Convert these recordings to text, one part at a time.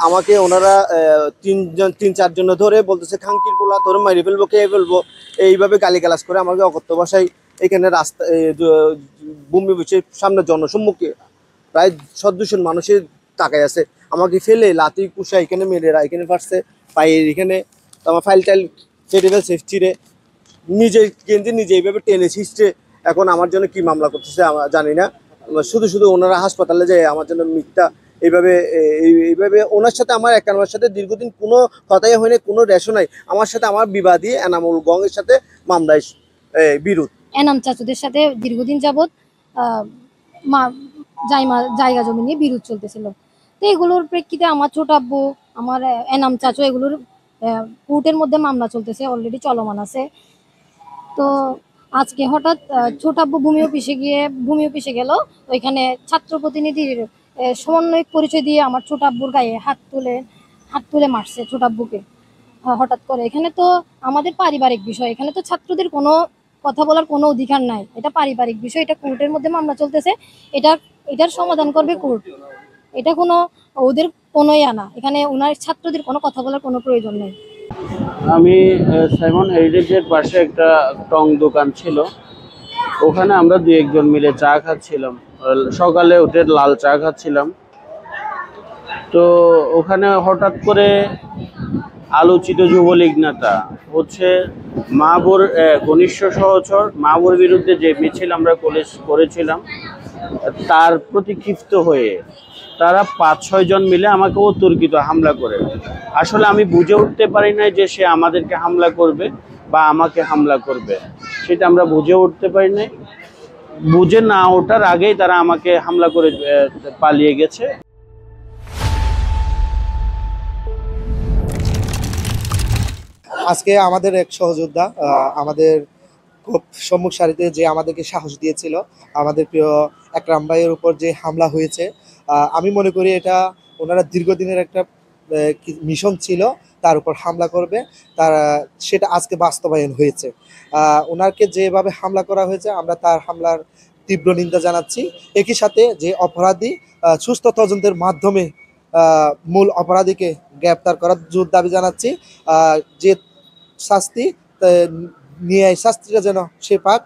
আমাকে ওনারা তিন চারজন ধরে বলতেছে খাঙ্কির পোলা তোর মারি ফেলবো খেয়ে ফেলবো, এইভাবে গালিগালাজ করে আমাকে অকথ্য ভাষায় এখানে রাস্তা ভূমি বিষয়ের সামনে জনসম্মুখে প্রায় 700 মানুষের তাকায় আছে, আমাকে ফেলে লাতি কুষা এখানে মেরেরা এখানে ফাটছে পায়ের এখানে, আমার ফাইল টাইল ফেটে ফেলছে চিরে, নিজে গেঞ্জি নিজে এইভাবে টেনে ছিঁচড়ে এখন আমার জন্য কি মামলা করতেছে জানি না। শুধু শুধু ওনারা হাসপাতালে যায় আমার জন্য মিথ্যা এইভাবে ওনার সাথে আমার একান্নর সাথে দীর্ঘদিন কোনো কথাই হয়নি, কোনো রেশন নাই আমার সাথে। আমার বিবাদী এনামুল গঙের সাথে মামলায় বিরোধ। এনাম চাচুদের সাথে দীর্ঘদিন যাবৎ জায়গা জমি নিয়ে বিরোধ চলতেছিল। তো এগুলোর প্রেক্ষিতে আমার ছোট আব্বু, আমার এনাম চাচু এগুলোর কোর্টের মধ্যে মামলা চলতেছে, অলরেডি চলমান আছে। তো আজকে হঠাৎ ছোট আব্বু ভূমি অফিসে গেল, ওইখানে ছাত্র প্রতিনিধির সমন্বয়ক পরিচয় দিয়ে আমার ছোট আব্বুর গায়ে হাত তুলে মারছে ছোট আব্বুকে হঠাৎ করে। এখানে তো আমাদের পারিবারিক বিষয়, এখানে তো ছাত্রদের কোনো কথা বলার কোনো অধিকার নাই, এটা পারিবারিক বিষয়, এটা কোর্টের মধ্যে মামলা চলতেছে, এটার সমাধান করবে কোর্ট, এটা কোনো ওদের কোনোই আনা, এখানে ওনার ছাত্রদের কোনো কথা বলার কোনো প্রয়োজন নেই। আমি সাইমন হেরিটেজের পাশে একটা টং দোকান ছিল, ওখানে আমরা 2-1 জন মিলে চা খাচ্ছিলাম, সকালে উঠে লাল চা খাচ্ছিলাম। তো ওখানে হঠাৎ করে আলোচিত যুবলীগ নেতা হচ্ছে মাহবুর ঘনিষ্ঠ সহচর মাহবুর বিরুদ্ধে যে মিছিল আমরা করেছিলাম তার প্রতি ক্ষিপ্ত হয়ে তারা 5-6 জন মিলে আমাকে অতর্কিত হামলা করে। আসলে আমি বুঝে উঠতে পারি নাই যে সে আমাদেরকে হামলা করবে বা আমাকে হামলা করবে, সেটা আমরা বুঝে উঠতে পারি নাই। বুঝে না ওঠার আগেই তারা আমাকে হামলা করে পালিয়ে গেছে। আজকে আমাদের এক সহযোদ্ধা আমাদের খুব সম্মুখ সারিতে যে আমাদেরকে সাহস দিয়েছিল, আমাদের প্রিয় একরাম ভাইয়ের উপর যে হামলা হয়েছে, আমি মনে করি এটা ওনারা দীর্ঘদিনের একটা মিশন ছিল তার উপর হামলা করবে, সেটা আজকে বাস্তবায়ন হয়েছে। ওনাকে যেভাবে হামলা করা হয়েছে আমরা তার হামলার তীব্র নিন্দা জানাচ্ছি। একই সাথে যে অপরাধী সুস্থ তদন্তের মাধ্যমে মূল অপরাধীকে গ্রেপ্তার করার জোর দাবি জানাচ্ছি। যে শাস্তি ন্যায় শাস্তিটা যেন সে পাক।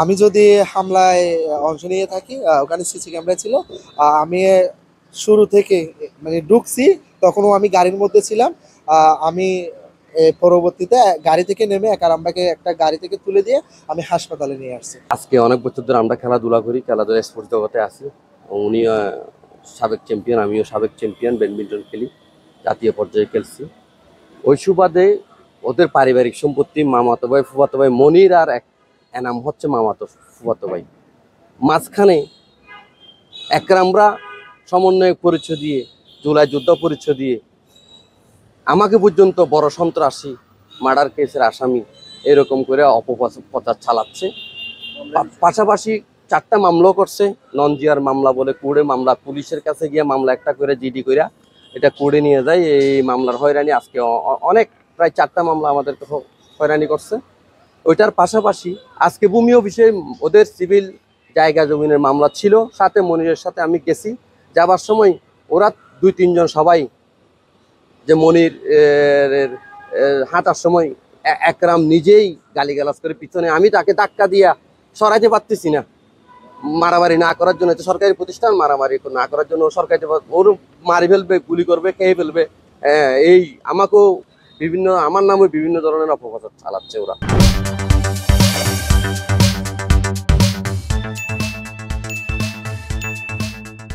আমি যদি হামলায় অংশ নিয়ে থাকি, ওখানে সিসি ক্যামেরা ছিল, আমি শুরু থেকে মানে ঢুকছি তখনও আমি গাড়ির মধ্যে ছিলাম। আমি পরবর্তীতে গাড়ি থেকে নেমে একরামবাকে একটা গাড়ি থেকে তুলে দিয়ে আমি হাসপাতালে নিয়ে আসছি। আজকে অনেক বছর ধরে আমরা খেলাধুলা করি, খেলাধুলা স্পোর্টস জগতে আছি। উনি সাবেক চ্যাম্পিয়ন, আমিও সাবেক চ্যাম্পিয়ন, ব্যাডমিন্টন খেলি, জাতীয় পর্যায়ে খেলছি। ওই সুবাদে ওদের পারিবারিক সম্পত্তি মামাতো ভাই ফুফাতো ভাই মনির আর এনাম হচ্ছে মামাতো ফুফাতো ভাই, মাঝখানে একরামরা সমন্বয়ক পরিচয় দিয়ে, জুলাই যোদ্ধা পরিচয় দিয়ে আমাকে পর্যন্ত বড় সন্ত্রাসী, মার্ডার কেসের আসামি এরকম করে অপপ্রচার চালাচ্ছে। পাশাপাশি 4টা মামলাও করছে, নন জিয়ার মামলা বলে কোর্টে মামলা, পুলিশের কাছে গিয়ে মামলা একটা করে জিডি করে এটা কোর্টে নিয়ে যায়। এই মামলার হয়রানি আজকে অনেক প্রায় 4টা মামলা আমাদেরকে হয়রানি করছে। ওইটার পাশাপাশি আজকে ভূমি অফিসে ওদের সিভিল জায়গা জমিনের মামলা ছিল, সাথে মনিরের সাথে আমি গেছি। যাবার সময় ওরা 2-3 জন সবাই যে মনির হাঁটার সময় একরাম নিজেই গালিগালাজ করে পিছনে, আমি তাকে ধাক্কা দিয়া সরাইতে পারতেছি না, মারামারি না করার জন্য, সরকারি প্রতিষ্ঠান মারামারি না করার জন্য সরকারি ওর মারি ফেলবে, গুলি করবে, খেয়ে ফেলবে, এই আমাকেও আমার নামে বিভিন্ন ধরনের অপপ্রচার চালাচ্ছে ওরা।